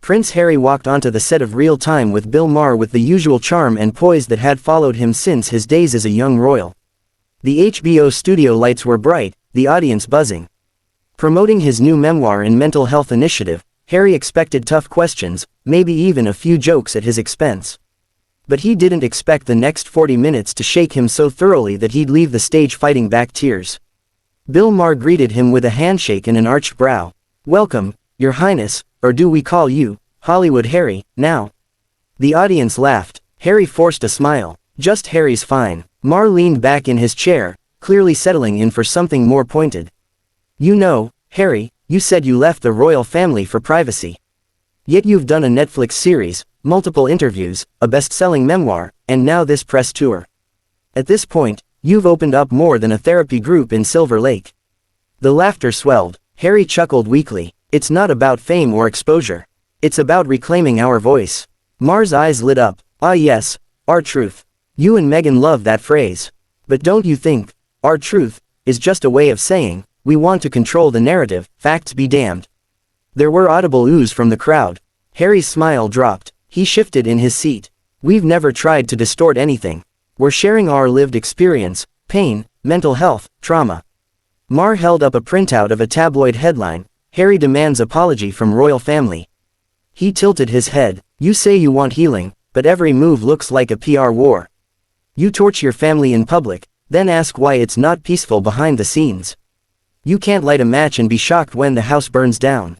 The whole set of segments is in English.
Prince Harry walked onto the set of Real Time with Bill Maher with the usual charm and poise that had followed him since his days as a young royal. The HBO studio lights were bright, the audience buzzing. Promoting his new memoir and mental health initiative, Harry expected tough questions, maybe even a few jokes at his expense. But he didn't expect the next 40 minutes to shake him so thoroughly that he'd leave the stage fighting back tears. Bill Maher greeted him with a handshake and an arched brow. "Welcome, Your Highness, or do we call you, Hollywood Harry, now?" The audience laughed. Harry forced a smile. "Just Harry's fine." Maher leaned back in his chair, clearly settling in for something more pointed. "You know, Harry, you said you left the royal family for privacy. Yet you've done a Netflix series, multiple interviews, a best-selling memoir, and now this press tour. At this point, you've opened up more than a therapy group in Silver Lake." The laughter swelled. Harry chuckled weakly. "It's not about fame or exposure. It's about reclaiming our voice." Maher's eyes lit up. "Ah yes, our truth. You and Meghan love that phrase. But don't you think, our truth, is just a way of saying, we want to control the narrative, facts be damned." There were audible oohs from the crowd. Harry's smile dropped. He shifted in his seat. "We've never tried to distort anything. We're sharing our lived experience, pain, mental health, trauma." Maher held up a printout of a tabloid headline, "Harry demands apology from royal family." He tilted his head. "You say you want healing, but every move looks like a PR war. You torch your family in public, then ask why it's not peaceful behind the scenes. You can't light a match and be shocked when the house burns down."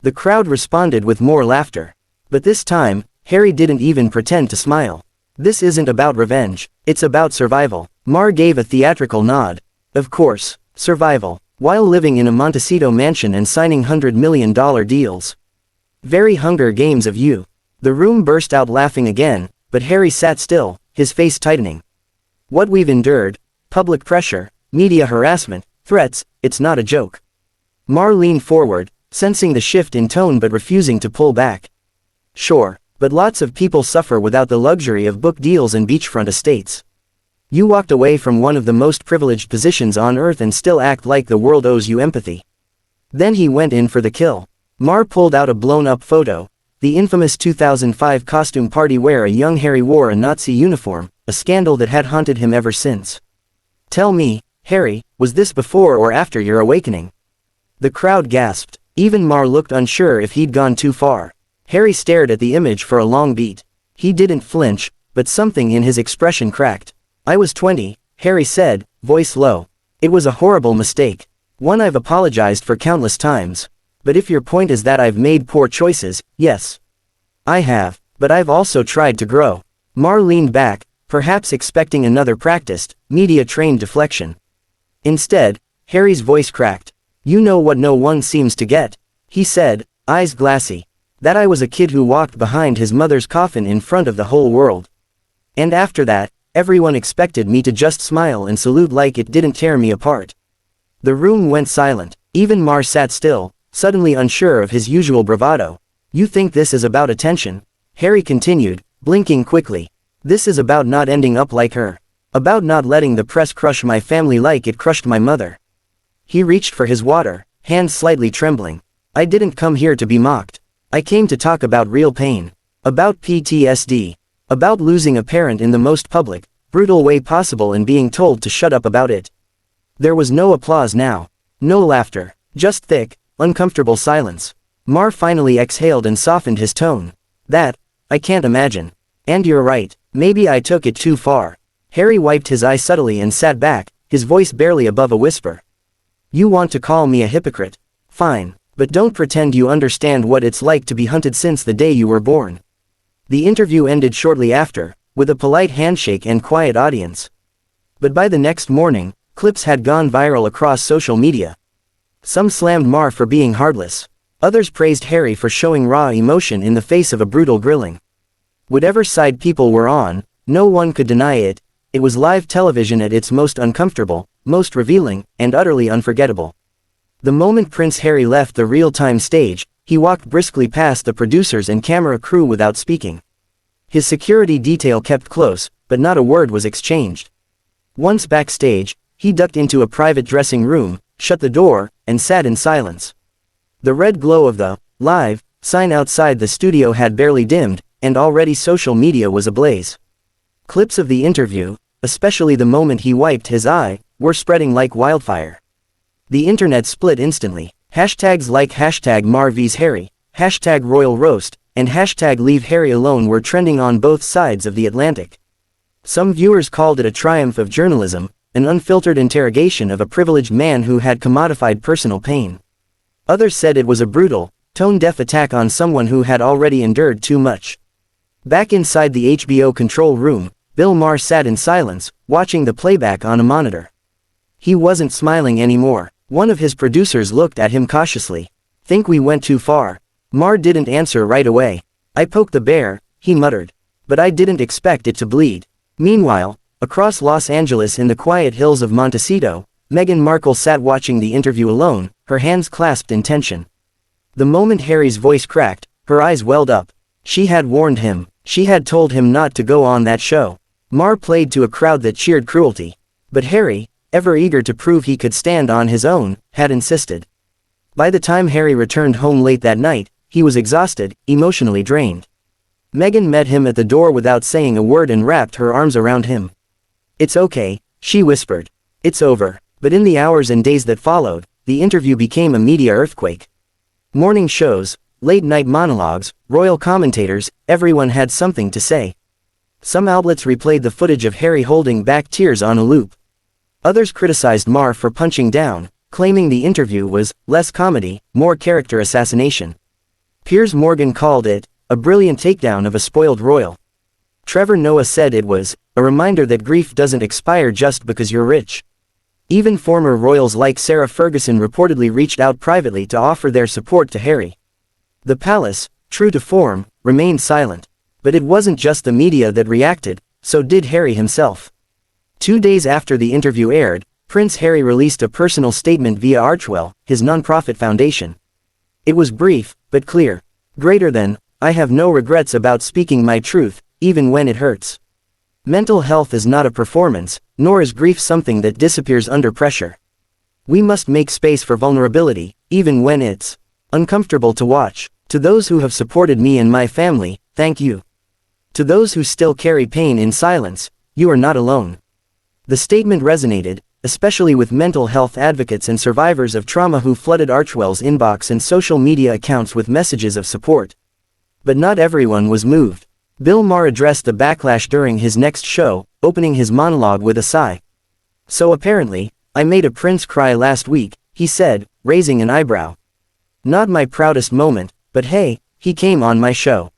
The crowd responded with more laughter. But this time, Harry didn't even pretend to smile. "This isn't about revenge, it's about survival." Maher gave a theatrical nod. "Of course, survival, while living in a Montecito mansion and signing $100 million deals. Very Hunger Games of you." The room burst out laughing again, but Harry sat still, his face tightening. "What we've endured, public pressure, media harassment, threats, it's not a joke." Maher leaned forward, sensing the shift in tone but refusing to pull back. "Sure, but lots of people suffer without the luxury of book deals and beachfront estates. You walked away from one of the most privileged positions on earth and still act like the world owes you empathy." Then he went in for the kill. Maher pulled out a blown-up photo, the infamous 2005 costume party where a young Harry wore a Nazi uniform, a scandal that had haunted him ever since. "Tell me, Harry, was this before or after your awakening?" The crowd gasped. Even Maher looked unsure if he'd gone too far. Harry stared at the image for a long beat. He didn't flinch, but something in his expression cracked. "I was 20, Harry said, voice low. "It was a horrible mistake. One I've apologized for countless times. But if your point is that I've made poor choices, yes. I have, but I've also tried to grow." Maher leaned back, perhaps expecting another practiced, media-trained deflection. Instead, Harry's voice cracked. "You know what no one seems to get," he said, eyes glassy. "That I was a kid who walked behind his mother's coffin in front of the whole world. And after that, everyone expected me to just smile and salute like it didn't tear me apart." The room went silent. Even Maher sat still, suddenly unsure of his usual bravado. "You think this is about attention?" Harry continued, blinking quickly. "This is about not ending up like her. About not letting the press crush my family like it crushed my mother." He reached for his water, hands slightly trembling. "I didn't come here to be mocked. I came to talk about real pain. About PTSD. About losing a parent in the most public, brutal way possible and being told to shut up about it." There was no applause now. No laughter. Just thick, uncomfortable silence. Maher finally exhaled and softened his tone. "That, I can't imagine. And you're right, maybe I took it too far." Harry wiped his eye subtly and sat back, his voice barely above a whisper. "You want to call me a hypocrite? Fine, but don't pretend you understand what it's like to be hunted since the day you were born." The interview ended shortly after, with a polite handshake and quiet audience. But by the next morning, clips had gone viral across social media. Some slammed Maher for being heartless. Others praised Harry for showing raw emotion in the face of a brutal grilling. Whatever side people were on, no one could deny it. It was live television at its most uncomfortable, most revealing, and utterly unforgettable. The moment Prince Harry left the real-time stage, he walked briskly past the producers and camera crew without speaking. His security detail kept close, but not a word was exchanged. Once backstage, he ducked into a private dressing room, shut the door, and sat in silence. The red glow of the live Sign outside the studio had barely dimmed, and already social media was ablaze. Clips of the interview, especially the moment he wiped his eye, were spreading like wildfire. The internet split instantly. Hashtags like hashtag Maher vs Harry, hashtag Royal Roast, and hashtag Leave Harry Alone were trending on both sides of the Atlantic. Some viewers called it a triumph of journalism, an unfiltered interrogation of a privileged man who had commodified personal pain. Others said it was a brutal, tone-deaf attack on someone who had already endured too much. Back inside the HBO control room, Bill Maher sat in silence, watching the playback on a monitor. He wasn't smiling anymore. One of his producers looked at him cautiously. "Think we went too far?" Maher didn't answer right away. "I poked the bear," he muttered. "But I didn't expect it to bleed." Meanwhile, across Los Angeles in the quiet hills of Montecito, Meghan Markle sat watching the interview alone, her hands clasped in tension. The moment Harry's voice cracked, her eyes welled up. She had warned him. She had told him not to go on that show. Maher played to a crowd that cheered cruelty. But Harry, ever eager to prove he could stand on his own, had insisted. By the time Harry returned home late that night, he was exhausted, emotionally drained. Meghan met him at the door without saying a word and wrapped her arms around him. "It's okay," she whispered. "It's over." But in the hours and days that followed, the interview became a media earthquake. Morning shows, late-night monologues, royal commentators, everyone had something to say. Some outlets replayed the footage of Harry holding back tears on a loop. Others criticized Maher for punching down, claiming the interview was less comedy, more character assassination. Piers Morgan called it a brilliant takedown of a spoiled royal. Trevor Noah said it was a reminder that grief doesn't expire just because you're rich. Even former royals like Sarah Ferguson reportedly reached out privately to offer their support to Harry. The palace, true to form, remained silent. But it wasn't just the media that reacted, so did Harry himself. 2 days after the interview aired, Prince Harry released a personal statement via Archewell, his nonprofit foundation. It was brief, but clear. Greater than, "I have no regrets about speaking my truth, even when it hurts." Mental health is not a performance, nor is grief something that disappears under pressure. We must make space for vulnerability, even when it's uncomfortable to watch. To those who have supported me and my family, thank you. To those who still carry pain in silence, you are not alone. The statement resonated, especially with mental health advocates and survivors of trauma who flooded Archewell's inbox and social media accounts with messages of support. But not everyone was moved. Bill Maher addressed the backlash during his next show, opening his monologue with a sigh. "So apparently, I made a prince cry last week," he said, raising an eyebrow. "Not my proudest moment, but hey, he came on my show."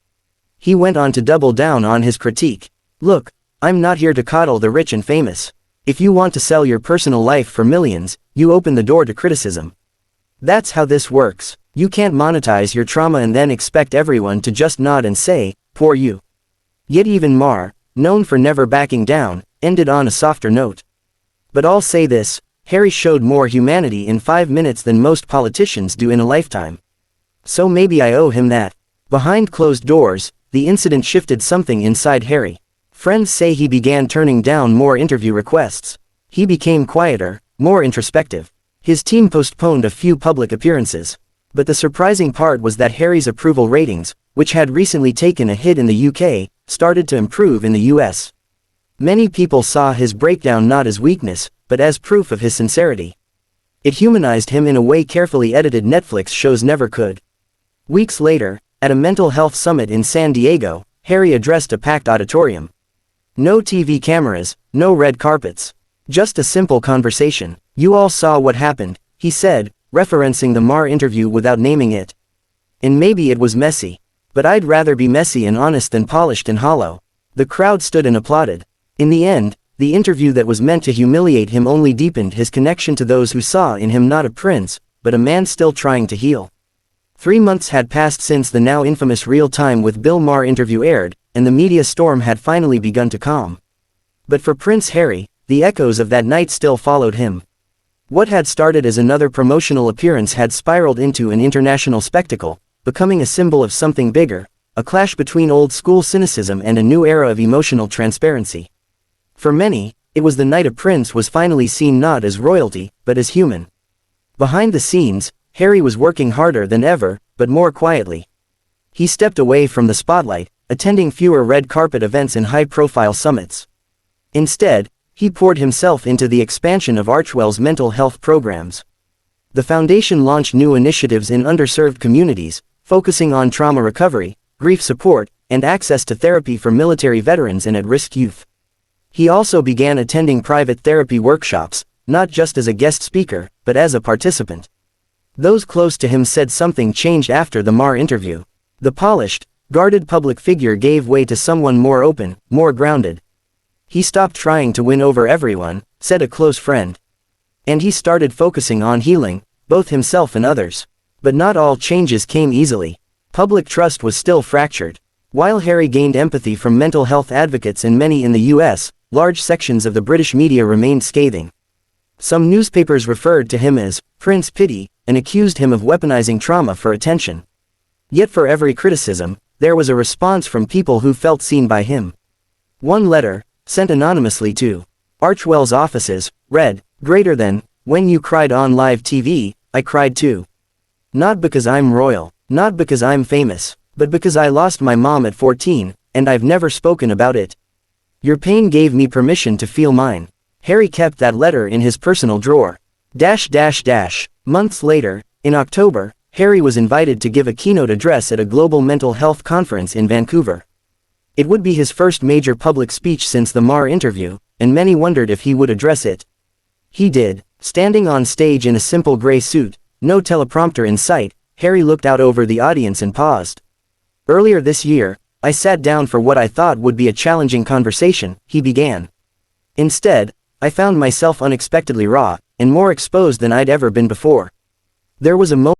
He went on to double down on his critique. "Look, I'm not here to coddle the rich and famous. If you want to sell your personal life for millions, you open the door to criticism. That's how this works. You can't monetize your trauma and then expect everyone to just nod and say, 'Poor you.'" Yet even Maher, known for never backing down, ended on a softer note. "But I'll say this, Harry showed more humanity in 5 minutes than most politicians do in a lifetime. So maybe I owe him that." Behind closed doors, the incident shifted something inside Harry. Friends say he began turning down more interview requests. He became quieter, more introspective. His team postponed a few public appearances. But the surprising part was that Harry's approval ratings, which had recently taken a hit in the UK, started to improve in the US. Many people saw his breakdown not as weakness, but as proof of his sincerity. It humanized him in a way carefully edited Netflix shows never could. Weeks later, at a mental health summit in San Diego, Harry addressed a packed auditorium. No TV cameras, no red carpets. Just a simple conversation. "You all saw what happened," he said, referencing the Maher interview without naming it. "And maybe it was messy. But I'd rather be messy and honest than polished and hollow." The crowd stood and applauded. In the end, the interview that was meant to humiliate him only deepened his connection to those who saw in him not a prince, but a man still trying to heal. 3 months had passed since the now infamous Real Time with Bill Maher interview aired, and the media storm had finally begun to calm. But for Prince Harry, the echoes of that night still followed him. What had started as another promotional appearance had spiraled into an international spectacle, becoming a symbol of something bigger, a clash between old-school cynicism and a new era of emotional transparency. For many, it was the night a prince was finally seen not as royalty, but as human. Behind the scenes, Harry was working harder than ever, but more quietly. He stepped away from the spotlight, attending fewer red carpet events and high-profile summits. Instead, he poured himself into the expansion of Archwell's mental health programs. The foundation launched new initiatives in underserved communities, focusing on trauma recovery, grief support, and access to therapy for military veterans and at-risk youth. He also began attending private therapy workshops, not just as a guest speaker, but as a participant. Those close to him said something changed after the Maher interview. The polished, guarded public figure gave way to someone more open, more grounded. He stopped trying to win over everyone, said a close friend. And he started focusing on healing, both himself and others. But not all changes came easily. Public trust was still fractured. While Harry gained empathy from mental health advocates and many in the US, large sections of the British media remained scathing. Some newspapers referred to him as Prince Pity and accused him of weaponizing trauma for attention. Yet for every criticism, there was a response from people who felt seen by him. One letter, sent anonymously to Archwell's offices, read, "Greater than, when you cried on live TV, I cried too. Not because I'm royal, not because I'm famous, but because I lost my mom at 14, and I've never spoken about it. Your pain gave me permission to feel mine." Harry kept that letter in his personal drawer. Months later, in October, Harry was invited to give a keynote address at a global mental health conference in Vancouver. It would be his first major public speech since the Maher interview, and many wondered if he would address it. He did. Standing on stage in a simple gray suit, no teleprompter in sight, Harry looked out over the audience and paused. "Earlier this year, I sat down for what I thought would be a challenging conversation," he began. "Instead, I found myself unexpectedly raw, and more exposed than I'd ever been before. There was a moment